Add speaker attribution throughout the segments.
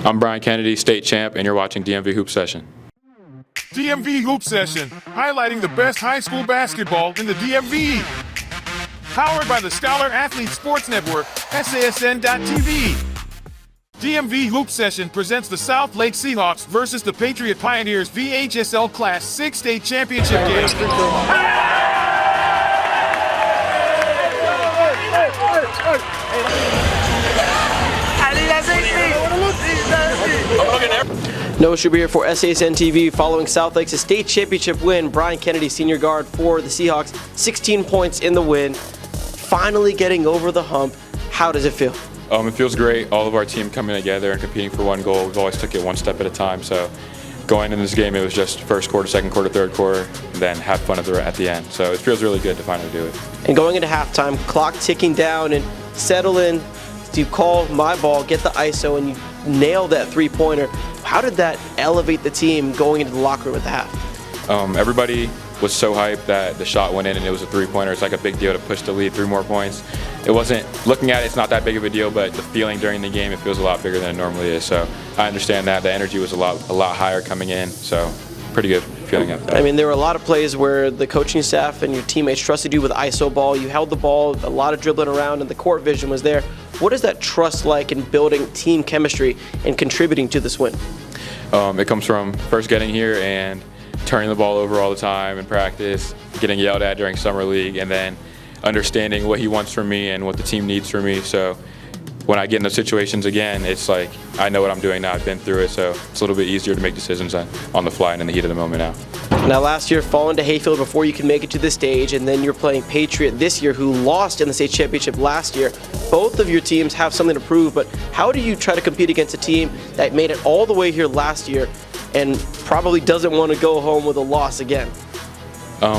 Speaker 1: I'm Brian Kennedy, state champ, and you're watching DMV Hoop Session.
Speaker 2: DMV Hoop Session, highlighting the best high school basketball in the DMV. Powered by the Scholar Athlete Sports Network, SASN.TV. DMV Hoop Session presents the South Lake Seahawks versus the Patriot Pioneers VHSL Class 6 state championship game.
Speaker 3: Noah Schuber here for SASN TV following South Lake's state championship win. Brian Kennedy, senior guard for the Seahawks, 16 points in the win. Finally getting over the hump. How does it feel?
Speaker 1: It feels great. All of our team coming together and competing for one goal. We've always took it one step at a time. So going into this game, it was just first quarter, second quarter, third quarter, and then have fun at the end. So it feels really good to finally do it.
Speaker 3: And going into halftime, clock ticking down and settle in. You call my ball, get the ISO, and you nail that three-pointer. How did that elevate the team going into the locker room at the half?
Speaker 1: Everybody was so hyped that the shot went in and it was a three-pointer. It's like a big deal to push the lead 3 more points. It wasn't, looking at it, it's not that big of a deal, but the feeling during the game, it feels a lot bigger than it normally is. So I understand that. The energy was a lot higher coming in, so pretty good feeling at that.
Speaker 3: I mean, there were a lot of plays where the coaching staff and your teammates trusted you with ISO ball. You held the ball, a lot of dribbling around, and the court vision was there. What is that trust like in building team chemistry and contributing to this win?
Speaker 1: It comes from first getting here and turning the ball over all the time in practice, getting yelled at during summer league, and then understanding what he wants from me and what the team needs from me. So when I get in those situations again, it's like I know what I'm doing now. I've been through it, so it's a little bit easier to make decisions on the fly and in the heat of the moment now.
Speaker 3: Now, last year, falling to Hayfield before you can make it to this stage, and then you're playing Patriot this year, who lost in the state championship last year. Both of your teams have something to prove, but how do you try to compete against a team that made it all the way here last year and probably doesn't want to go home with a loss again?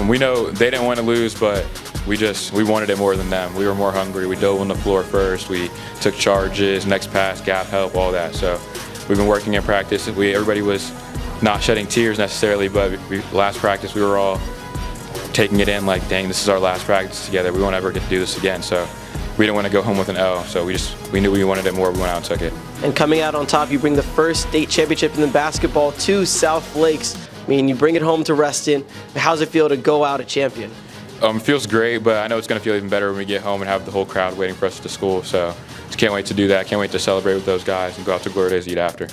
Speaker 1: We know they didn't want to lose, but we wanted it more than them. We were more hungry. We dove on the floor first. We took charges, next pass, gap help, all that. So we've been working in practice. Everybody was not shedding tears necessarily, but last practice we were all taking it in like, dang, this is our last practice together. We won't ever get to do this again. So we didn't want to go home with an L. So we knew we wanted it more. We went out and took it. And
Speaker 3: coming out on top, you bring the first state championship in the basketball to South Lakes. I mean, you bring it home to Reston. How's it feel to go out a champion?
Speaker 1: It feels great, but I know it's going to feel even better when we get home and have the whole crowd waiting for us to school. So just can't wait to do that. Can't wait to celebrate with those guys and go out to Glory Days eat after.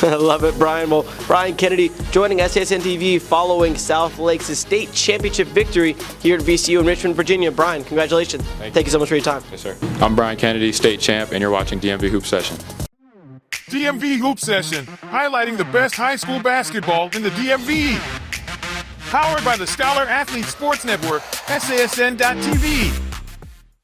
Speaker 3: I love it, Brian. Well, Brian Kennedy joining SASN TV following South Lakes' state championship victory here at VCU in Richmond, Virginia. Brian, congratulations.
Speaker 1: Thank you
Speaker 3: So much for your time.
Speaker 1: Yes, sir. I'm Brian Kennedy, state champ, and you're watching DMV Hoop Session.
Speaker 2: DMV Hoop Session, highlighting the best high school basketball in the DMV. Powered by the Scholar Athlete Sports Network, SASN.TV.